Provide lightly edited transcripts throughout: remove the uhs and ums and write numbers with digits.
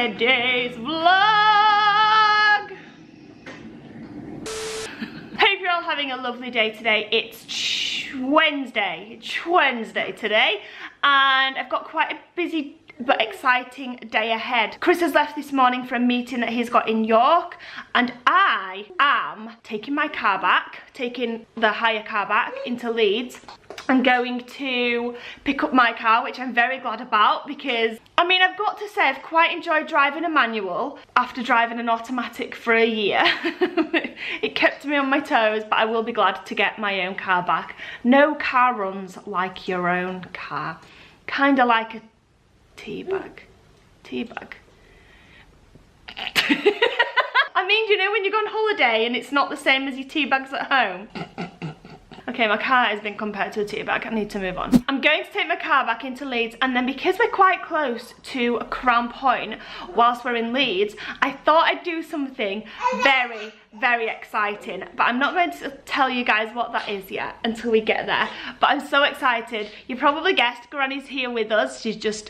today's vlog. Hope you're all having a lovely day today. It's Wednesday today, and I've got quite a busy but exciting day ahead. Chris has left this morning for a meeting that he's got in York, and I am taking my car back, taking the hire car back into Leeds. I'm going to pick up my car, which I'm very glad about, because I mean, I've got to say I've quite enjoyed driving a manual after driving an automatic for a year. It kept me on my toes, but I will be glad to get my own car back. No car runs like your own car. Kind of like a tea bag. I mean, you know when you go on holiday and it's not the same as your tea bags at home? Okay, my car has been compared to a tea bag. I need to move on. I'm going to take my car back into Leeds, and then because we're quite close to Crown Point whilst we're in Leeds, I thought I'd do something very, very exciting. But I'm not going to tell you guys what that is yet until we get there. But I'm so excited. You probably guessed, Granny's here with us. She's just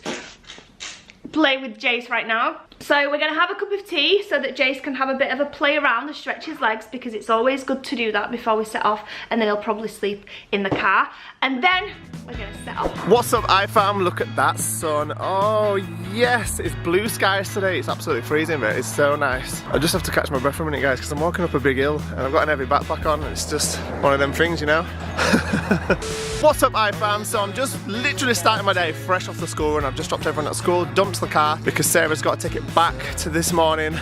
playing with Jace right now. So we're going to have a cup of tea so that Jace can have a bit of a play around and stretch his legs, because it's always good to do that before we set off, and then he'll probably sleep in the car, and then we're going to set off. What's up, iFam? Look at that sun. Oh yes, it's blue skies today. It's absolutely freezing, but it's so nice. I just have to catch my breath for a minute, guys, because I'm walking up a big hill and I've got an heavy backpack on, and it's just one of them things, you know. What's up, iFam? So I'm just literally starting my day fresh off the school run. I've just dropped everyone at school, dumped the car because Sarah's got to take it back to this morning.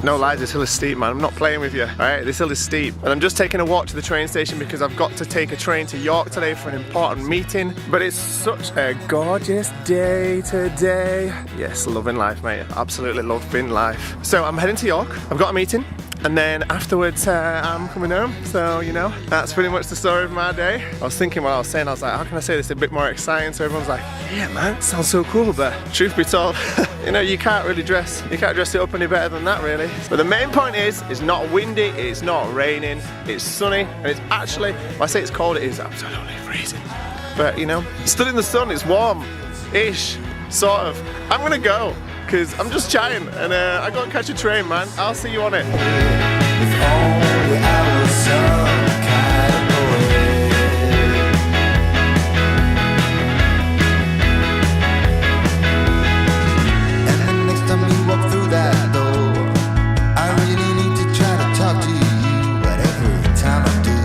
No lies, this hill is steep, man. I'm not playing with you, alright? This hill is steep. And I'm just taking a walk to the train station because I've got to take a train to York today for an important meeting. But it's such a gorgeous day today. Yes, loving life, mate. Absolutely loving life. So I'm heading to York. I've got a meeting, and then afterwards I'm coming home. So, you know, that's pretty much the story of my day. I was thinking what I was saying, I was like, how can I say this a bit more exciting? So everyone's like, yeah man, it sounds so cool, but truth be told, you know, you can't dress it up any better than that, really. But the main point is, it's not windy, it's not raining, it's sunny, and it's actually, when I say it's cold, it is absolutely freezing. But you know, stood in the sun, it's warm-ish, sort of. I'm gonna go, because I'm just chatting, and I gotta catch a train, man. I'll see you on it. If only I was some kind of boy. And the next time you walk through that door, I really need to try to talk to you, but every time I do,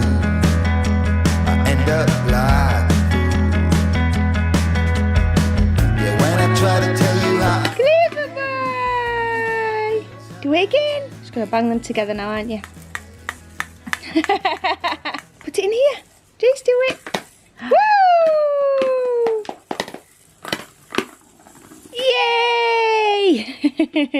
I end up like a fool. Yeah, when I try to tell you how. Do it again. Just gonna bang them together now, aren't you? Put it in here. Jace, do it. Woo! Yay!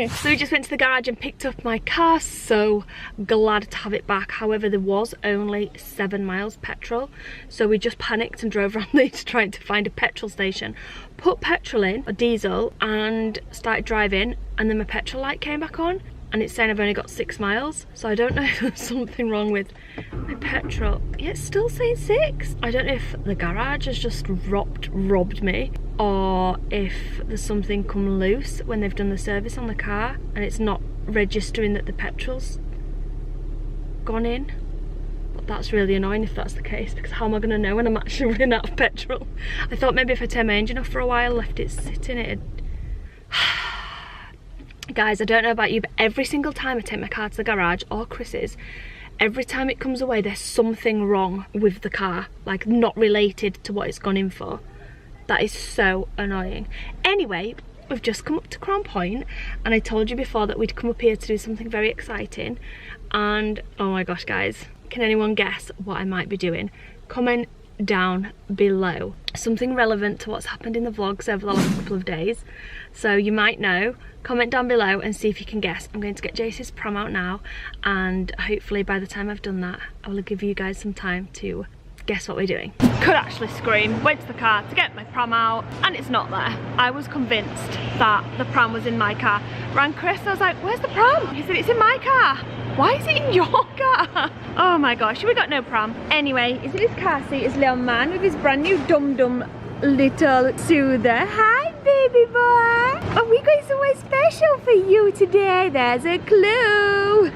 So we just went to the garage and picked up my car. So glad to have it back. However, there was only 7 miles petrol, so we just panicked and drove around Leeds trying to find a petrol station, put petrol in, or diesel, and started driving, and then my petrol light came back on, and it's saying I've only got 6 miles. So I don't know if there's something wrong with my petrol. Yeah, it's still saying 6. I don't know if the garage has just robbed me, or if there's something come loose when they've done the service on the car and it's not registering that the petrol's gone in. But that's really annoying if that's the case, because how am I going to know when I'm actually running out of petrol? I thought maybe if I turned my engine off for a while, left it sitting, it'd... Guys, I don't know about you, but every single time I take my car to the garage, or Chris's, every time it comes away, there's something wrong with the car, like not related to what it's gone in for. That is so annoying. Anyway, we've just come up to Crown Point, and I told you before that we'd come up here to do something very exciting, and oh my gosh, guys, can anyone guess what I might be doing? Comment down below. Something relevant to what's happened in the vlogs over the last couple of days. So you might know. Comment down below and see if you can guess. I'm going to get Jace's prom out now, and hopefully by the time I've done that, I will give you guys some time to guess what we're doing. Could actually scream. Went to the car to get my pram out, and it's not there. I was convinced that the pram was in my car. Rang Chris and I was like, where's the pram? He said, it's in my car. Why is it in your car? Oh my gosh, we got no pram. Anyway, is in his car seat is little man with his brand new dum-dum little soother. Hi, baby boy. Are we going somewhere special for you today? There's a clue.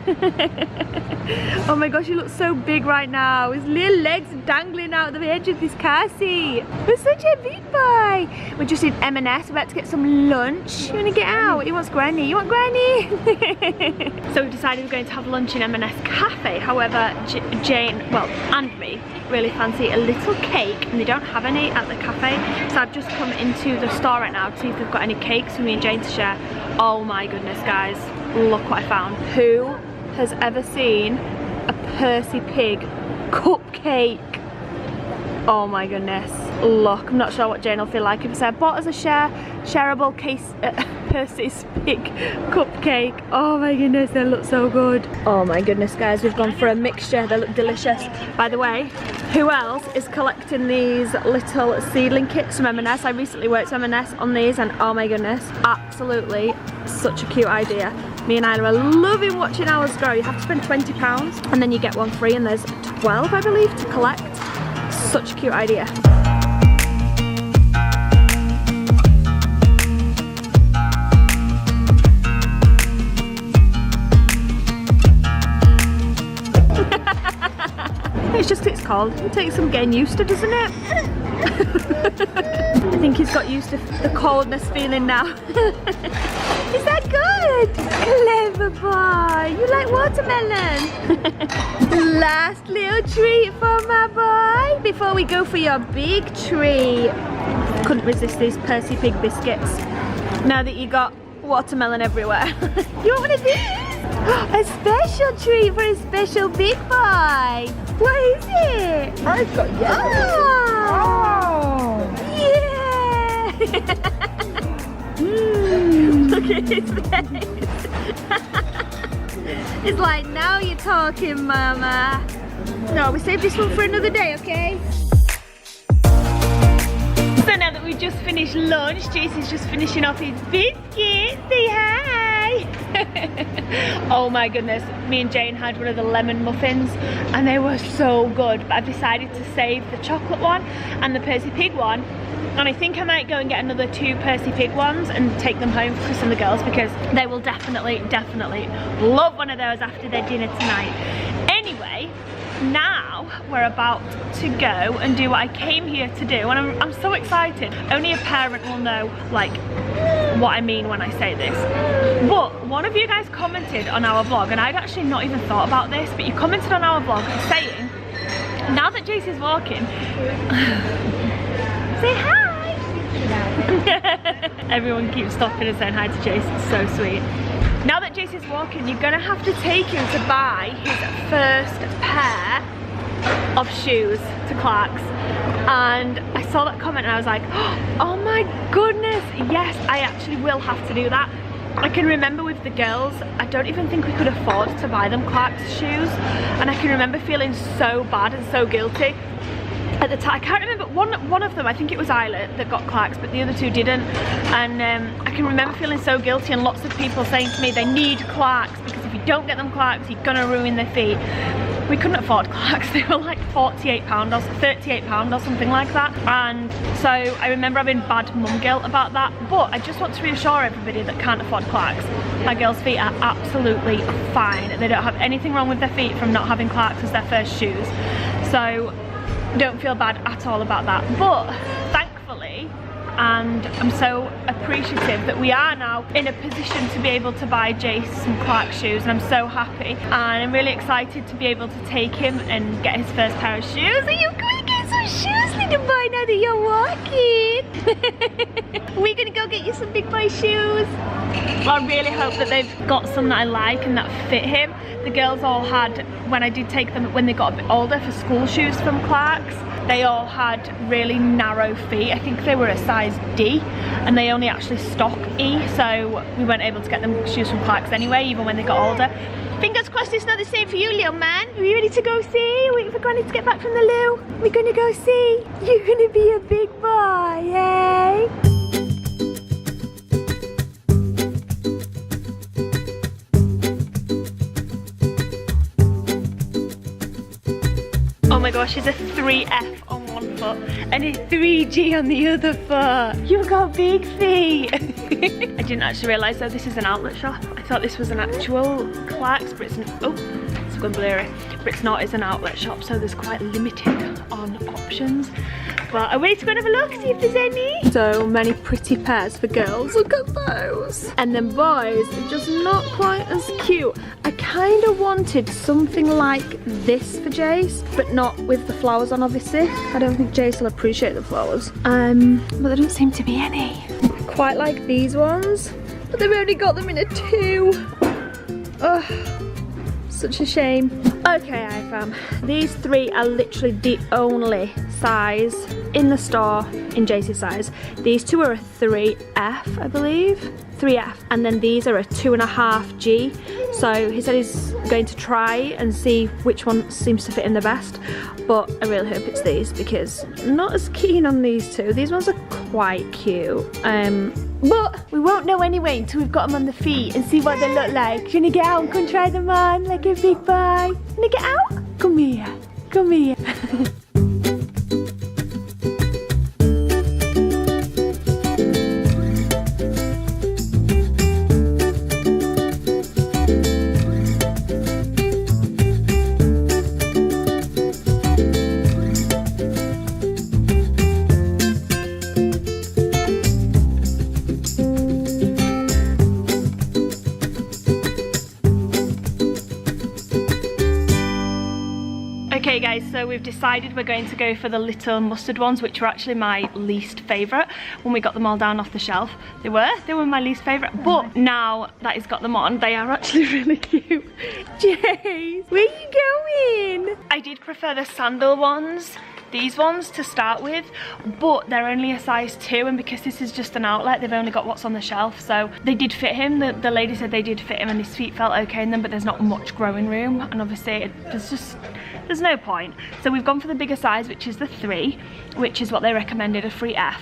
Oh my gosh, he looks so big right now. His little legs are dangling out of the edge of this car seat. We're such a big boy. We're just in M&S. We're about to get some lunch. You want to get out? He wants Granny. You want Granny? So we've decided we're going to have lunch in M&S Cafe. However, Jane, well, and me, really fancy a little cake, and they don't have any at the cafe. So I've just come into the store right now to see if they've got any cakes for me and Jane to share. Oh my goodness, guys. Look what I found. Who has ever seen a Percy Pig cupcake? Oh my goodness. Look, I'm not sure what Jane will feel like if it's bought as a shareable case Percy's Pig cupcake. Oh my goodness, they look so good. Oh my goodness, guys, we've gone for a mixture. They look delicious. By the way, who else is collecting these little seedling kits from M&S? I recently worked with M&S on these, and oh my goodness, absolutely such a cute idea. Me and Isla are loving watching ours grow. You have to spend £20 and then you get one free, and there's 12, I believe, to collect. Such a cute idea. It's just 'cause it's cold. It takes some getting used to, doesn't it? I think he's got used to the coldness feeling now. Is that good? Clever boy. You like watermelon? Last little treat for my boy before we go for your big treat. Couldn't resist these Percy Pig biscuits. Now that you got watermelon everywhere. You want one of these? A special treat for a special big boy. What is it? I've got yellow. Oh! Yeah! Look at his face. It's like, now you're talking, mama. No, we saved this one for another day, okay? So now that we've just finished lunch, Jason's just finishing off his biscuits. Say hi! Oh my goodness, me and Jane had one of the lemon muffins and they were so good, but I've decided to save the chocolate one and the Percy Pig one, and I think I might go and get another 2 Percy Pig ones and take them home for Chris and the girls, because they will definitely love one of those after their dinner tonight. Anyway, now we're about to go and do what I came here to do, and I'm so excited. Only a parent will know like what I mean when I say this, but one of you guys commented on our vlog, and I'd actually not even thought about this, but you commented on our vlog saying, now that Jace is walking, say hi. Everyone keeps stopping and saying hi to Jace, it's so sweet. Now that Jace is walking, you're gonna have to take him to buy his first pair of shoes to Clark's. And I saw that comment and I was like, oh my goodness, yes, I actually will have to do that. I can remember with the girls, I don't even think we could afford to buy them Clark's shoes. And I can remember feeling so bad and so guilty. At the time, I can't remember, one of them, I think it was Isla that got Clark's, but the other 2 didn't. And I can remember feeling so guilty, and lots of people saying to me they need Clark's, because if you don't get them Clark's, you're gonna ruin their feet. We couldn't afford Clark's, they were like £48 or £38 or something like that. And so I remember having bad mum guilt about that, but I just want to reassure everybody that can't afford Clark's. My girls' feet are absolutely fine. They don't have anything wrong with their feet from not having Clark's as their first shoes. So don't feel bad at all about that. But thankfully, and I'm so appreciative that we are now in a position to be able to buy Jace some Clark's shoes, and I'm so happy, and I'm really excited to be able to take him and get his first pair of shoes. Are you going to get some shoes, little boy, now that you're walking? We're gonna go get you some big boy shoes. I really hope that they've got some that I like and that fit him. The girls all had, when I did take them when they got a bit older for school shoes from Clark's, they all had really narrow feet. I think they were a size D and they only actually stock E, so we weren't able to get them shoes from Clark's anyway, even when they got older. Fingers crossed it's not the same for you, little man. Are you ready to go see? Waiting for Granny to get back from the loo. We're gonna go see. You're gonna be a big boy, eh? Oh my gosh, it's a 3F on one foot and a 3G on the other foot. You've got big feet. I didn't actually realise though this is an outlet shop. I thought this was an actual Clark's, but it's it's gone blurry. But it's not, it's an outlet shop, so there's quite limited on options. But I'm waiting to go and have a look, see if there's any. So many pretty pairs for girls. Look at those. And then boys are just not quite as cute. I kind of wanted something like this for Jace, but not with the flowers on, obviously. I don't think Jace will appreciate the flowers. But there don't seem to be any. Quite like these ones, but they've only got them in a 2. Ugh. Such a shame. Okay, iFam. These 3 are literally the only size in the store in Jace's size. These 2 are a 3F, I believe. 3F. And then these are a 2.5G. So he said he's going to try and see which one seems to fit him the best. But I really hope it's these because I'm not as keen on these 2. These ones are quite cute. But we won't know anyway until we've got them on the feet and see what they look like. Do you wanna get out and come try them on like a big boy? Wanna get out? Come here. Come here. Okay guys, so we've decided we're going to go for the little mustard ones, which were actually my least favourite when we got them all down off the shelf. They were my least favourite, but now that he's got them on, they are actually really cute. Jace, where are you going? I did prefer the sandal ones, these ones to start with, but they're only a size 2, and because this is just an outlet, they've only got what's on the shelf, so they did fit him. The lady said they did fit him and his feet felt okay in them, but there's not much growing room, and obviously there's no point. So we've gone for the bigger size, which is the 3, which is what they recommended, a 3F,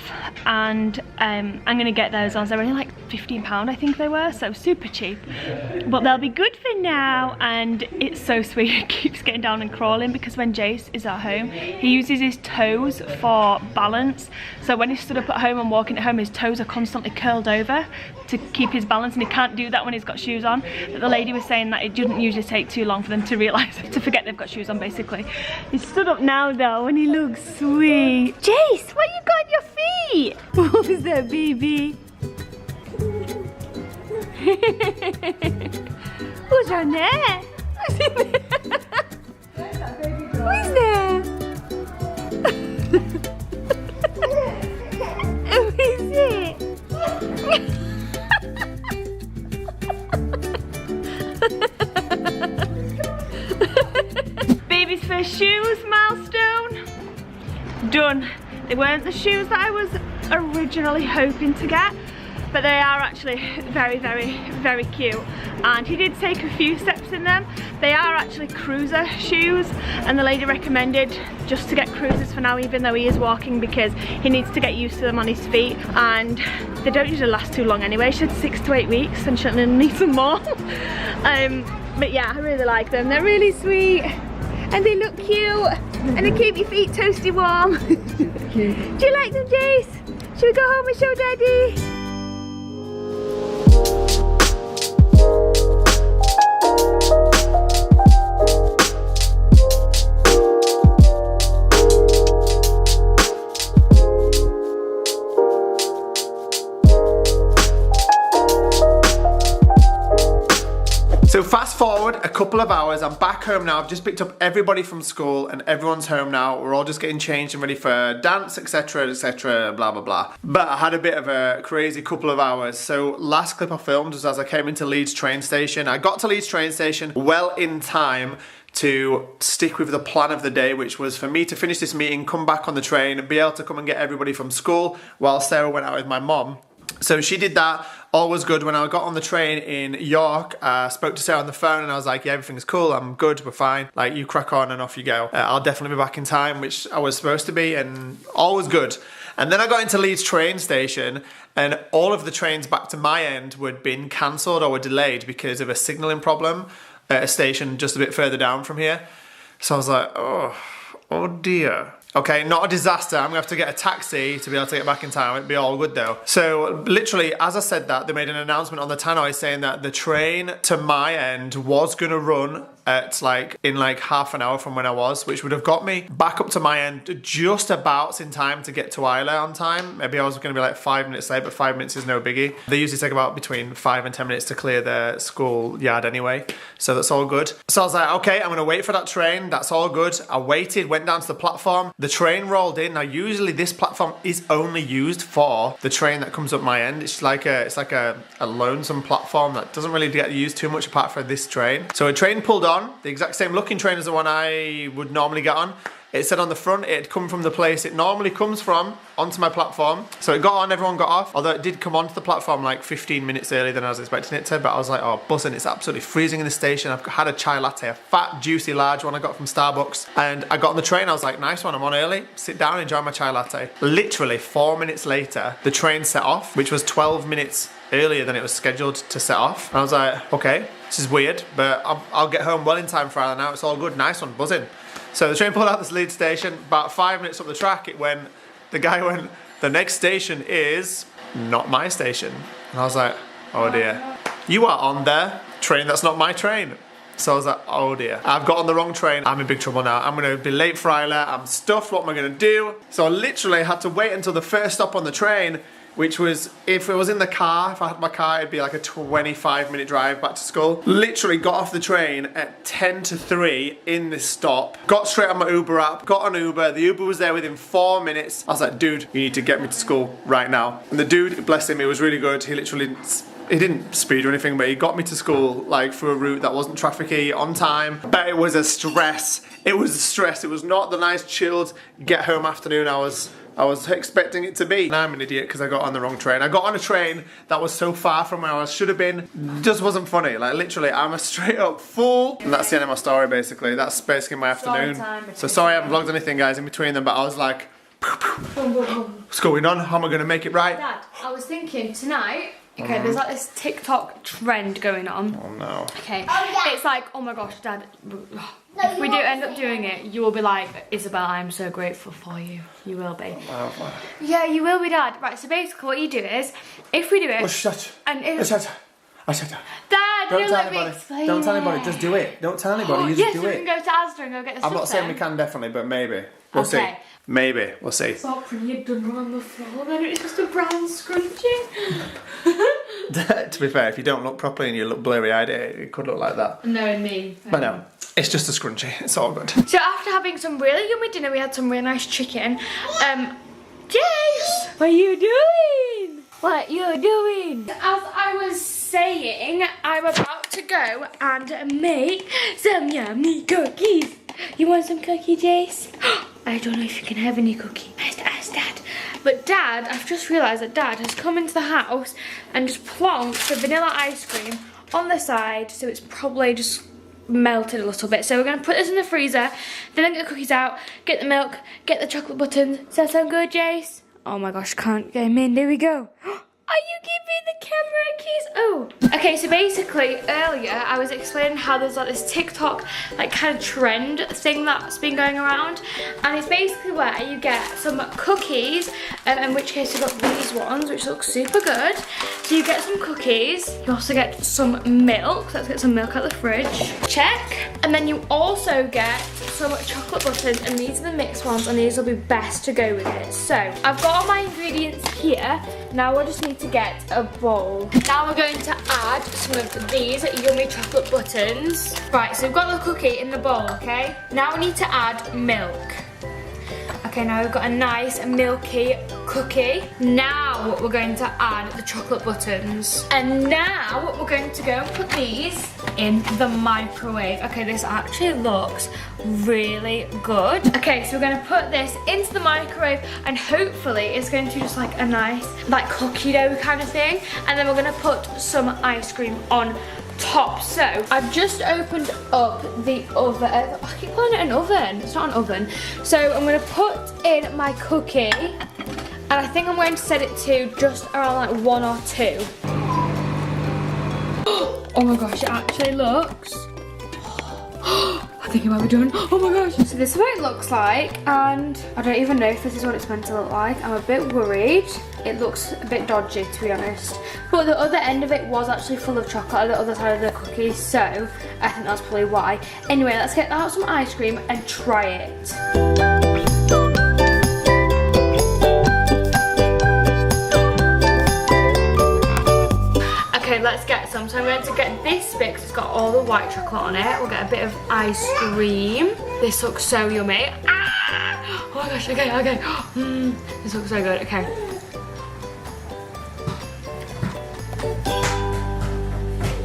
and I'm gonna get those ones. They're only like £15, I think they were, so super cheap, but they'll be good for now. And it's so sweet, it keeps getting down and crawling because when Jace is at home, he uses his toes for balance. So when he's stood up at home and walking at home, his toes are constantly curled over to keep his balance, and he can't do that when he's got shoes on. But the lady was saying that it didn't usually take too long for them to realise, to forget they've got shoes on basically. He's stood up now though and he looks sweet. Jace, what you got on your feet? What was that, baby? Who's on there? Who's in there? Who's there? Who is it? Baby's first shoes milestone done. They weren't the shoes that I was originally hoping to get, but they are actually very, very, very cute. And he did take a few steps in them. They are actually cruiser shoes, and the lady recommended just to get cruisers for now, even though he is walking, because he needs to get used to them on his feet, and they don't usually last too long anyway. She said 6 to 8 weeks, and she'll need some more. But yeah, I really like them. They're really sweet, and they look cute, and they keep your feet toasty warm. Do you like them, Jace? Should we go home and show Daddy? So fast forward a couple of hours, I'm back home now. I've just picked up everybody from school and everyone's home now. We're all just getting changed and ready for dance, etc, etc, blah blah blah. But I had a bit of a crazy couple of hours. So last clip I filmed was as I came into Leeds train station. I got to Leeds train station well in time to stick with the plan of the day, which was for me to finish this meeting, come back on the train and be able to come and get everybody from school while Sarah went out with my mom. So she did that, all was good. When I got on the train in York, I spoke to Sarah on the phone and I was like, yeah, everything's cool, I'm good, we're fine. Like, you crack on and off you go. I'll definitely be back in time, which I was supposed to be, and all was good. And then I got into Leeds train station and all of the trains back to my end had been cancelled or were delayed because of a signalling problem at a station just a bit further down from here. So I was like, oh dear. Okay, not a disaster. I'm gonna have to get a taxi to be able to get back in time. It'd be all good though. So literally, as I said that, they made an announcement on the tannoy saying that the train to my end was gonna run at in half an hour from when I was, which would have got me back up to my end just about in time to get to Isla on time. Maybe I was gonna be like 5 minutes late, but 5 minutes is no biggie. They usually take about between 5 and 10 minutes to clear their school yard anyway, so that's all good. So I was like, okay, I'm gonna wait for that train. That's all good. I waited, went down to the platform. The train rolled in. Now usually this platform is only used for the train that comes up my end. It's like a lonesome platform that doesn't really get used too much apart from this train. So a train pulled on, the exact same looking train as the one I would normally get on. It said on the front it had come from the place it normally comes from onto my platform. So it got on, everyone got off. Although it did come onto the platform like 15 minutes earlier than I was expecting it to. But I was like, oh, buzzing, it's absolutely freezing in the station. I've had a chai latte, a fat, juicy, large one I got from Starbucks. And I got on the train, I was like, nice one, I'm on early. Sit down, enjoy my chai latte. Literally 4 minutes later, the train set off, which was 12 minutes earlier than it was scheduled to set off. And I was like, okay, this is weird, but I'll get home well in time for Isla now. It's all good, nice one, buzzing. So the train pulled out this lead station. About 5 minutes up the track, the guy went, the next station is not my station. And I was like, oh dear. You are on the train that's not my train. So I was like, oh dear. I've got on the wrong train. I'm in big trouble now. I'm gonna be late for Isla. I'm stuffed, what am I gonna do? So I literally had to wait until the first stop on the train, which was, if it was in the car, if I had my car, it'd be like a 25-minute drive back to school. Literally got off the train at 10 to 3 in this stop. Got straight on my Uber app, got an Uber. The Uber was there within 4 minutes. I was like, dude, you need to get me to school right now. And the dude, bless him, it was really good. He didn't speed or anything, but he got me to school like through a route that wasn't trafficy, on time. But it was a stress. It was a stress. It was not the nice chilled get home afternoon I was expecting it to be. Now I'm an idiot because I got on the wrong train. I got on a train that was so far from where I should have been. It just wasn't funny. Like literally, I'm a straight up fool. And that's the end of my story basically. That's basically my afternoon. So sorry I haven't vlogged anything guys in between them, but I was like, what's going on? How am I going to make it right? Dad, I was thinking tonight, okay, there's like this TikTok trend going on. Oh no. Okay, it's like, oh my gosh, Dad, if we do end up doing it, you will be like, Isabel, I'm so grateful for you. You will be. Yeah, you will be, Dad. Right, so basically what you do is, if we do it, and if... Dad, don't you tell let me anybody. explain. Don't tell anybody, just do it. Don't tell anybody, you just do it. Yes, we can go to Asda and go get the stuff. I'm not saying we can definitely, but maybe. We'll see. Maybe, we'll see. Stop putting your dunno on the floor, then it's just a brown scrunchie. To be fair, if you don't look properly and you look blurry-eyed, it could look like that. No, me. But no, it's just a scrunchie, it's all good. So after having some really yummy dinner, we had some really nice chicken. Jace, what are you doing? What you doing? As I was saying, I'm about to go and make some yummy cookies. You want some cookie, Jace? I don't know if you can have any cookie. I have to ask Dad. But Dad, I've just realised that Dad has come into the house and just plonked the vanilla ice cream on the side, so it's probably just melted a little bit. So we're going to put this in the freezer, then get the cookies out, get the milk, get the chocolate buttons. Does that sound good, Jace? Oh my gosh, can't get him in. There we go. Are you giving the camera a kiss? Oh. Okay, so basically earlier I was explaining how there's like this TikTok like kind of trend thing that's been going around, and it's basically where you get some cookies, in which case you've got these ones which look super good. So you get some cookies, you also get some milk. So let's get some milk out of the fridge. Check. And then you also get some chocolate buttons, and these are the mixed ones, and these will be best to go with it. So I've got all my ingredients here. Now I just need to get a bowl. Now we're going to add some of these yummy chocolate buttons. Right, so we've got the cookie in the bowl, okay? Now we need to add milk. Okay, now we've got a nice milky cookie. Now we're going to add the chocolate buttons. And now we're going to go and put these in the microwave. Okay, this actually looks really good. Okay, so we're going to put this into the microwave, and hopefully it's going to be just like a nice like cookie dough kind of thing. And then we're going to put some ice cream on top. So I've just opened up the oven. I keep calling it an oven. It's not an oven. So I'm going to put in my cookie, and I think I'm going to set it to just around like 1 or 2. Oh my gosh, it actually looks I think it might be done. Oh my gosh. So this is what it looks like, and I don't even know if this is what it's meant to look like. I'm a bit worried. It looks a bit dodgy, to be honest. But the other end of it was actually full of chocolate on the other side of the cookies, so I think that's probably why. Anyway, let's get out some ice cream and try it. Okay, let's get some. So I'm going to get this bit because it's got all the white chocolate on it. We'll get a bit of ice cream. This looks so yummy. Ah! Oh my gosh, okay. This looks so good, okay.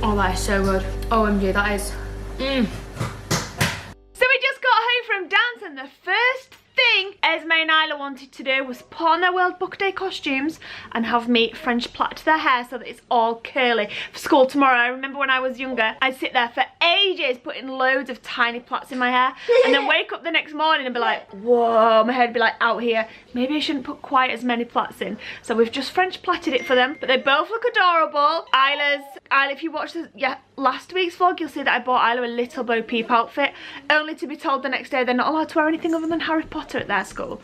Oh, that is so good. OMG, that is. So we just got home from dance, and the first thing Esme and Isla wanted to do was put on their World Book Day costumes and have me French plait their hair so that it's all curly for school tomorrow. I remember when I was younger, I'd sit there for ages putting loads of tiny plaits in my hair and then wake up the next morning and be like, whoa, my head would be like out here. Maybe I shouldn't put quite as many plaits in. So we've just French plaited it for them, but they both look adorable. Isla, if you watch this, last week's vlog, you'll see that I bought Isla a Little Bo Peep outfit, only to be told the next day they're not allowed to wear anything other than Harry Potter at their school,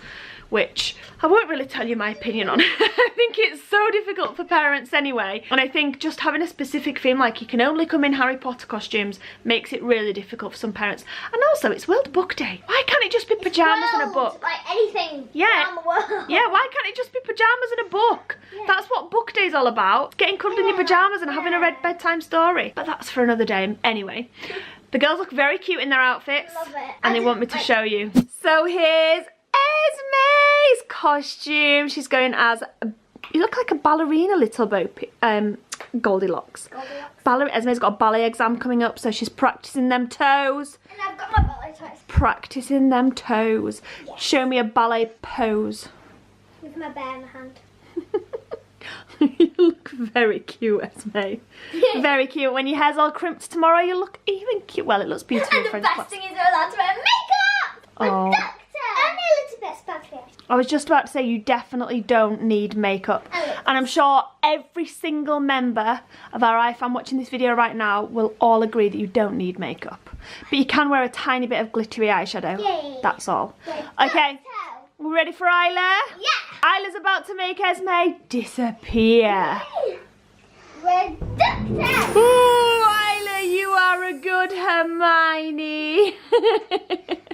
which I won't really tell you my opinion on. I think it's so difficult for parents anyway, and I think just having a specific theme like you can only come in Harry Potter costumes makes it really difficult for some parents. And also, it's World Book Day. Why can't it just be pyjamas and a book? Like anything around the world. Yeah, why can't it just be pyjamas and a book? Yeah. That's what Book Day's all about. Getting cuddled in your pyjamas and having a read bedtime story. But that's for another day. Anyway, the girls look very cute in their outfits. Love it. And they want me to show you. So here's Esme's costume. She's going as you look like a ballerina, Little Bo Goldilocks. Esme's got a ballet exam coming up, so she's practicing them toes. And I've got my ballet toes. Practicing them toes. Yes. Show me a ballet pose. With my bear in the hand. You look very cute, Esme. Very cute. When your hair's all crimped tomorrow, you look even cute. Well, it looks beautiful. And the best thing is we're allowed to wear makeup. Oh. Only a little bit sparkly. I was just about to say you definitely don't need makeup. And I'm sure every single member of our iFam watching this video right now will all agree that you don't need makeup. But you can wear a tiny bit of glittery eyeshadow. Yay. That's all. Okay, we're ready for Isla? Yeah. Isla's about to make Esme disappear. We're ducked. Ooh, Isla, you are a good Hermione.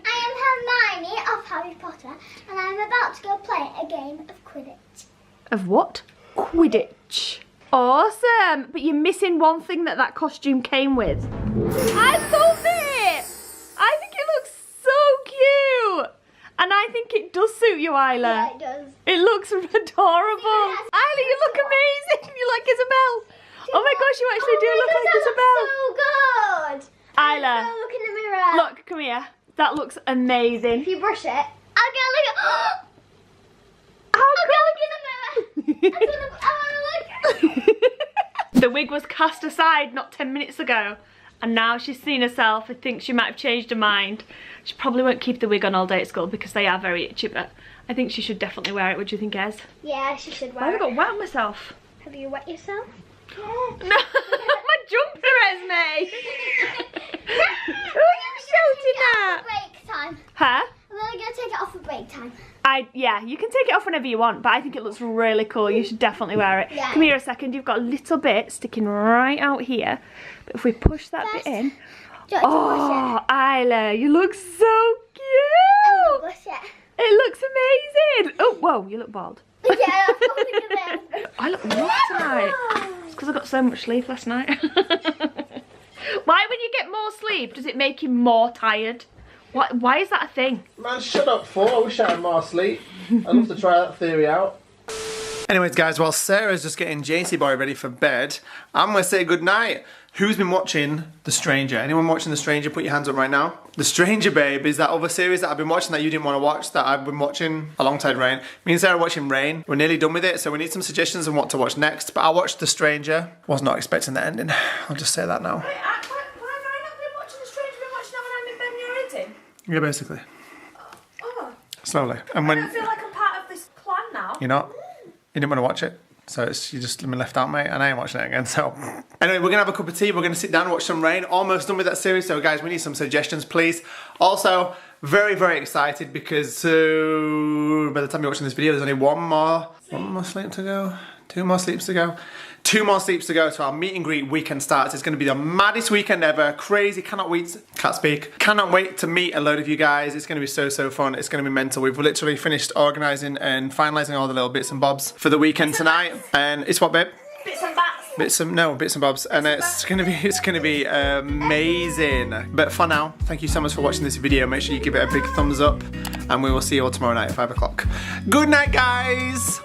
I am Hermione of Harry Potter, and I'm about to go play a game of Quidditch. Of what? Quidditch. Awesome, but you're missing one thing that costume came with. I love it! I think it looks so cute! And I think it does suit you, Isla. Yeah, it does. It looks adorable. Isla, you look amazing. You like Isabel. Oh my gosh, you actually do look like Isabel. So good. Isla, Look in the mirror. look, come here. That looks amazing. If you brush it, I'll go look at. How I'll go look in the mirror. I want to look. The wig was cast aside not 10 minutes ago, and now she's seen herself. I think she might have changed her mind. She probably won't keep the wig on all day at school because they are very itchy, but I think she should definitely wear it. What do you think, Ez? Yeah, she should wear Why have I it. got wet on myself? Have you wet yourself? Yeah. No, my jumper, Esme. Who are you shouting at? Break time. Huh? I'm only going to take it off for break time. Yeah, you can take it off whenever you want, but I think it looks really cool. You should definitely wear it. Yeah. Come here a second. You've got a little bit sticking right out here, but if we push that bit in. Do you want to brush it? Isla, you look so I'm cute. gonna brush it. It looks amazing. Oh, whoa, you look bald. Yeah, that's what I'm thinking. I look rough tonight. It's because I got so much sleep last night. Why, when you get more sleep, does it make you more tired? Why is that a thing? Man, shut up, Four. I wish I had more sleep. I'd love to try that theory out. Anyways, guys, while Sarah's just getting JC Boy ready for bed, I'm going to say goodnight. Who's been watching The Stranger? Anyone watching The Stranger? Put your hands up right now. The Stranger, babe, is that other series that I've been watching that you didn't want to watch, that I've been watching alongside Rain. Me and Sarah are watching Rain. We're nearly done with it, so we need some suggestions on what to watch next. But I watched The Stranger. Was not expecting the ending. I'll just say that now. Why have I not been watching The Stranger? Been watching that when I'm in bed and you're eating? Yeah, basically. Oh. Slowly. And I when don't feel like I'm part of this clan now. you're not, you didn't want to watch it. So it's, you just left out, mate, and I ain't watching it again, so. Anyway, we're gonna have a cup of tea, we're gonna sit down and watch some rain. Almost done with that series, so guys, we need some suggestions, please. Also, very, very excited because by the time you're watching this video, there's only one more sleep to go. 2 more sleeps to go. 2 more sleeps to go to our meet and greet weekend starts. It's going to be the maddest weekend ever. Crazy, cannot wait to meet a load of you guys. It's going to be so, so fun. It's going to be mental. We've literally finished organising and finalising all the little bits and bobs for the weekend tonight. And it's what, babe? Bits and bats. Bits and bobs, and it's gonna be amazing. But for now, thank you so much for watching this video. Make sure you give it a big thumbs up, and we will see you all tomorrow night at 5 o'clock. Good night, guys.